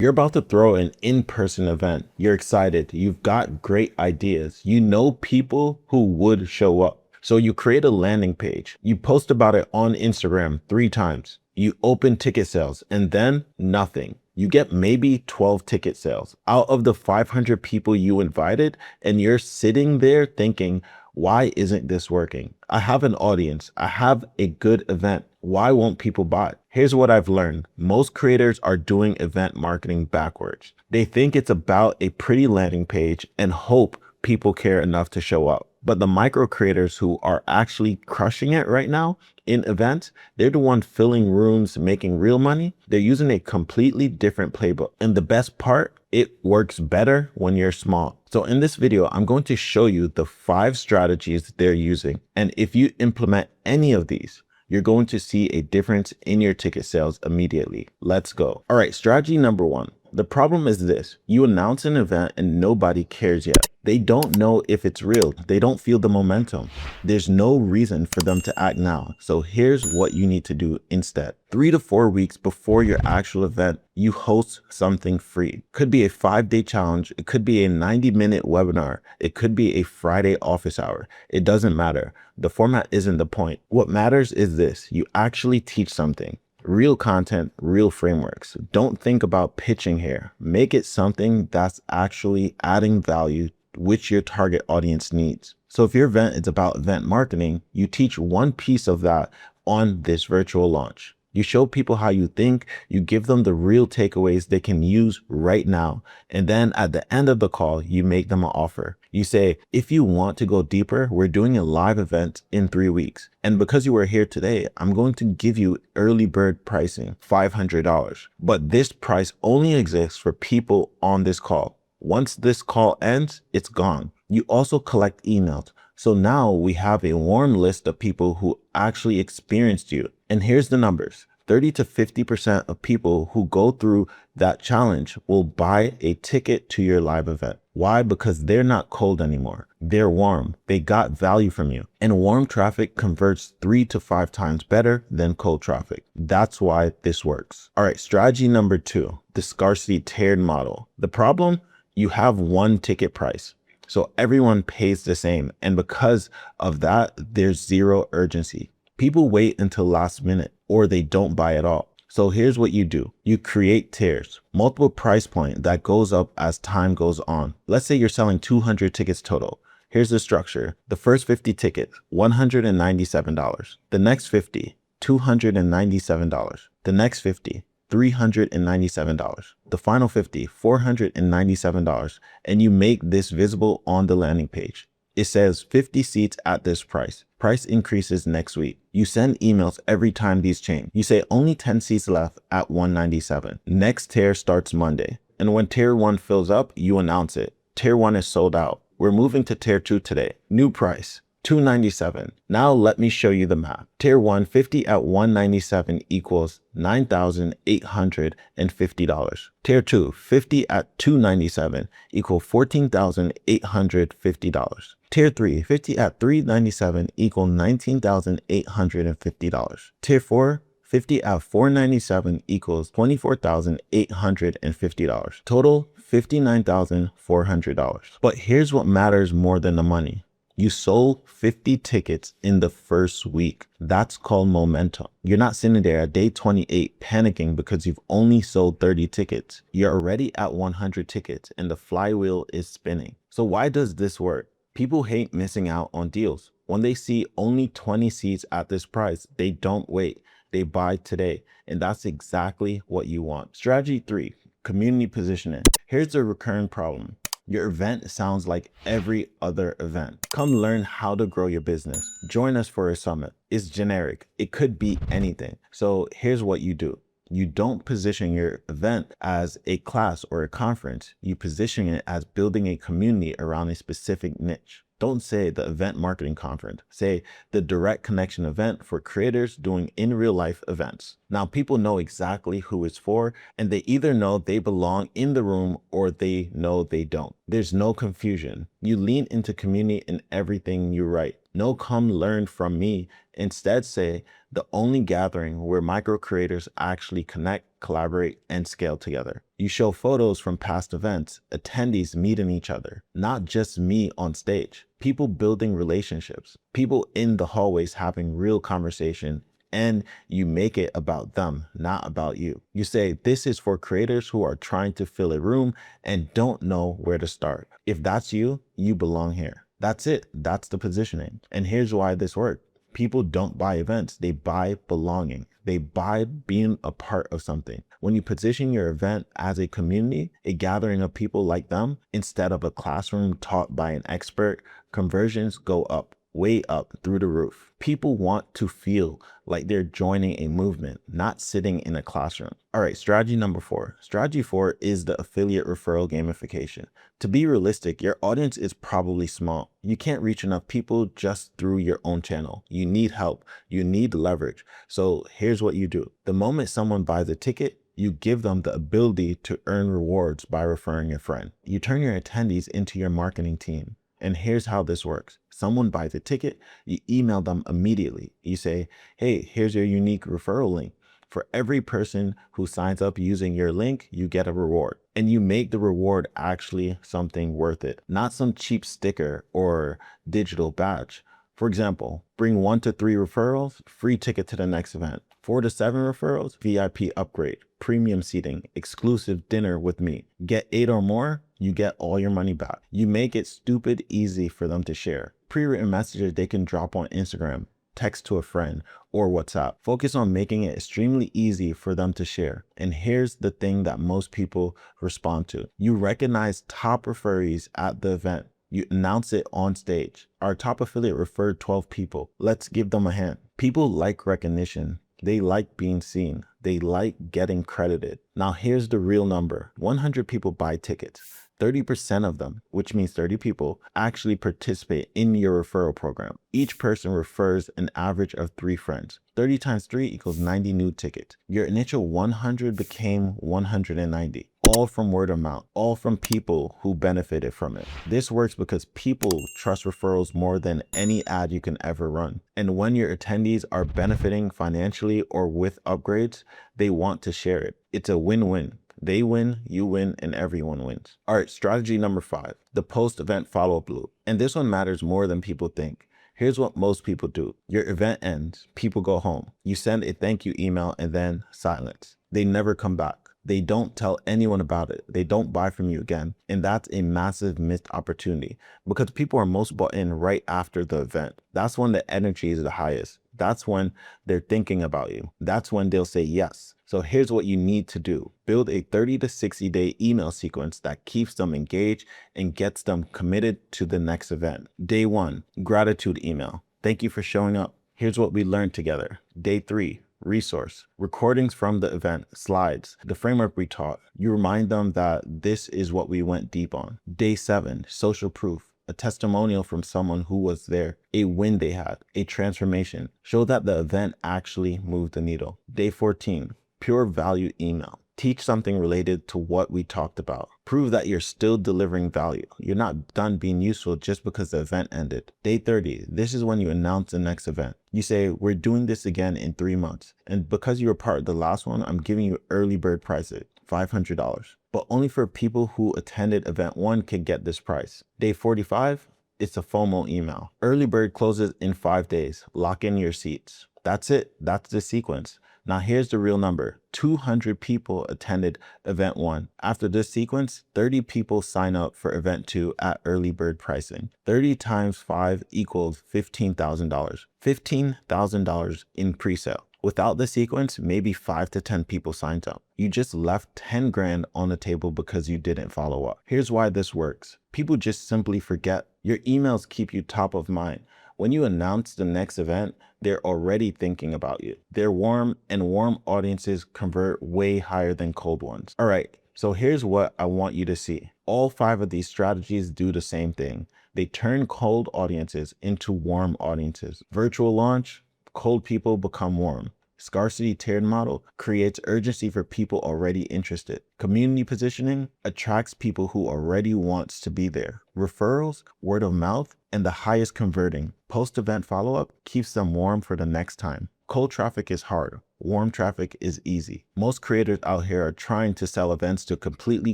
You're about to throw an in-person event. You're excited. You've got great ideas. You know people who would show up. So you create a landing page. You post about it on Instagram 3 times. You open ticket sales and then nothing. You get maybe 12 ticket sales out of the 500 people you invited, and you're sitting there thinking, why isn't this working? I have an audience. I have a good event. Why won't people buy? Here's what I've learned. Most creators are doing event marketing backwards. They think it's about a pretty landing page and hope people care enough to show up. But the micro creators who are actually crushing it right now in events, they're the one filling rooms, making real money. They're using a completely different playbook. And the best part, it works better when you're small. So in this video, I'm going to show you the 5 strategies they're using. And if you implement any of these, you're going to see a difference in your ticket sales immediately. Let's go. All right, strategy number 1. The problem is this: you announce an event and nobody cares yet. They don't know if it's real. They don't feel the momentum. There's no reason for them to act now. So here's what you need to do instead. 3 to 4 weeks before your actual event, you host something free. Could be a 5-day challenge. It could be a 90-minute webinar. It could be a Friday office hour. It doesn't matter. The format isn't the point. What matters is this: you actually teach something. Real content, real frameworks. Don't think about pitching here. Make it something that's actually adding value, which your target audience needs. So if your event is about event marketing, you teach one piece of that on this virtual launch. You show people how you think, you give them the real takeaways they can use right now. And then at the end of the call, you make them an offer. You say, if you want to go deeper, we're doing a live event in 3 weeks. And because you are here today, I'm going to give you early bird pricing, $500. But this price only exists for people on this call. Once this call ends, it's gone. You also collect emails. So now we have a warm list of people who actually experienced you. And here's the numbers. 30 to 50% of people who go through that challenge will buy a ticket to your live event. Why? Because they're not cold anymore. They're warm. They got value from you. And warm traffic converts 3 to 5 times better than cold traffic. That's why this works. All right, strategy number 2, the scarcity tiered model. The problem, you have one ticket price. So everyone pays the same. And because of that, there's zero urgency. People wait until last minute or they don't buy at all. So here's what you do. You create tiers, multiple price point that goes up as time goes on. Let's say you're selling 200 tickets total. Here's the structure. The first 50 tickets, $197. The next 50, $297. The next 50, $397. The final 50, $497. And you make this visible on the landing page. It says 50 seats at this price. Price increases next week. You send emails every time these change. You say only 10 seats left at $197. Next tier starts Monday. And when tier 1 fills up, you announce it. Tier 1 is sold out. We're moving to tier 2 today. New price, $297. Now let me show you the math. Tier 1, 50 at $197 equals $9,850. Tier 2, 50 at $297 equals $14,850. Tier 3, 50 at $397 equals $19,850. Tier 4, 50 at $497 equals $24,850. Total, $59,400. But here's what matters more than the money. You sold 50 tickets in the first week. That's called momentum. You're not sitting there at day 28 panicking because you've only sold 30 tickets. You're already at 100 tickets and the flywheel is spinning. So why does this work? People hate missing out on deals. When they see only 20 seats at this price, they don't wait. They buy today. And that's exactly what you want. Strategy 3, community positioning. Here's the recurring problem. Your event sounds like every other event. Come learn how to grow your business. Join us for a summit. It's generic. It could be anything. So here's what you do. You don't position your event as a class or a conference. You position it as building a community around a specific niche. Don't say the event marketing conference. Say the direct connection event for creators doing in real life events. Now people know exactly who it's for, and they either know they belong in the room or they know they don't. There's no confusion. You lean into community in everything you write. No come learn from me. Instead say the only gathering where micro creators actually connect collaborate, and scale together. You show photos from past events, attendees meeting each other, not just me on stage, people building relationships, people in the hallways having real conversation, and you make it about them, not about you. You say, this is for creators who are trying to fill a room and don't know where to start. If that's you, you belong here. That's it. That's the positioning. And here's why this worked. People don't buy events. They buy belonging. They buy being a part of something. When you position your event as a community, a gathering of people like them, instead of a classroom taught by an expert, conversions go up, way up through the roof. People want to feel like they're joining a movement, not sitting in a classroom. All right, strategy number 4. Strategy 4 is the affiliate referral gamification. To be realistic, your audience is probably small. You can't reach enough people just through your own channel. You need help. You need leverage. So here's what you do. The moment someone buys a ticket, you give them the ability to earn rewards by referring a friend. You turn your attendees into your marketing team. And here's how this works. Someone buys a ticket, you email them immediately. You say, hey, here's your unique referral link. For every person who signs up using your link, you get a reward. And you make the reward actually something worth it, not some cheap sticker or digital badge. For example, bring 1 to 3 referrals, free ticket to the next event. 4 to 7 referrals, VIP upgrade, premium seating, exclusive dinner with me. Get 8 or more, you get all your money back. You make it stupid easy for them to share. Pre-written messages they can drop on Instagram, text to a friend, or WhatsApp. Focus on making it extremely easy for them to share. And here's the thing that most people respond to. You recognize top referees at the event. You announce it on stage. Our top affiliate referred 12 people. Let's give them a hand. People like recognition. They like being seen. They like getting credited. Now here's the real number. 100 people buy tickets. 30% of them, which means 30 people, actually participate in your referral program. Each person refers an average of 3 friends. 30 times 3 equals 90 new tickets. Your initial 100 became 190. All from word of mouth, all from people who benefited from it. This works because people trust referrals more than any ad you can ever run. And when your attendees are benefiting financially or with upgrades, they want to share it. It's a win-win. They win, you win, and everyone wins. All right, strategy number 5, the post-event follow-up loop. And this one matters more than people think. Here's what most people do. Your event ends, people go home. You send a thank you email and then silence. They never come back. They don't tell anyone about it. They don't buy from you again. And that's a massive missed opportunity because people are most bought in right after the event. That's when the energy is the highest. That's when they're thinking about you. That's when they'll say yes. So here's what you need to do. Build a 30 to 60 day email sequence that keeps them engaged and gets them committed to the next event. Day 1, gratitude email. Thank you for showing up. Here's what we learned together. Day 3, resource, recordings from the event, slides, the framework we taught. You remind them that this is what we went deep on. Day 7, social proof, a testimonial from someone who was there, a win they had, a transformation. Show that the event actually moved the needle. Day 14, pure value email. Teach something related to what we talked about. Prove that you're still delivering value. You're not done being useful just because the event ended. Day 30, this is when you announce the next event. You say, we're doing this again in 3 months. And because you were part of the last one, I'm giving you early bird prices, $500. But only for people who attended event 1 can get this price. Day 45, it's a FOMO email. Early bird closes in 5 days. Lock in your seats. That's it. That's the sequence. Now here's the real number. 200 people attended event 1. After this sequence, 30 people sign up for event 2 at early bird pricing. 30 times 5 equals $15,000. $15,000 in pre-sale. Without the sequence, maybe 5 to 10 people signed up. You just left 10 grand on the table because you didn't follow up. Here's why this works. People just simply forget. Your emails keep you top of mind. When you announce the next event, they're already thinking about you. They're warm, and warm audiences convert way higher than cold ones. All right, so here's what I want you to see. All 5 of these strategies do the same thing. They turn cold audiences into warm audiences. Virtual launch, cold people become warm. Scarcity tiered model creates urgency for people already interested. Community positioning attracts people who already wants to be there. Referrals, word of mouth, and the highest converting. Post-event follow-up keeps them warm for the next time. Cold traffic is hard. Warm traffic is easy. Most creators out here are trying to sell events to completely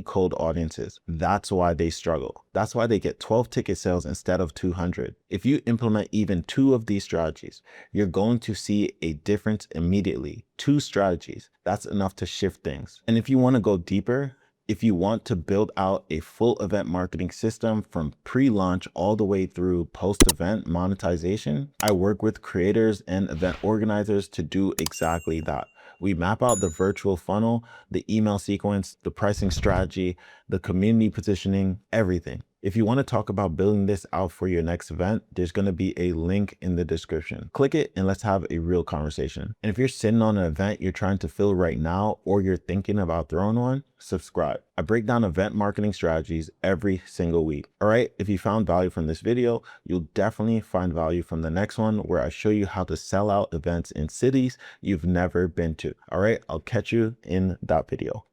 cold audiences. That's why they struggle. That's why they get 12 ticket sales instead of 200. If you implement even 2 of these strategies, you're going to see a difference immediately. 2 strategies. That's enough to shift things. And if you want to go deeper, if you want to build out a full event marketing system from pre-launch all the way through post-event monetization, I work with creators and event organizers to do exactly that. We map out the virtual funnel, the email sequence, the pricing strategy, the community positioning, everything. If you want to talk about building this out for your next event, there's going to be a link in the description. Click it and let's have a real conversation. And if you're sitting on an event you're trying to fill right now, or you're thinking about throwing one, subscribe. I break down event marketing strategies every single week. All right, if you found value from this video, you'll definitely find value from the next one where I show you how to sell out events in cities you've never been to. All right, I'll catch you in that video.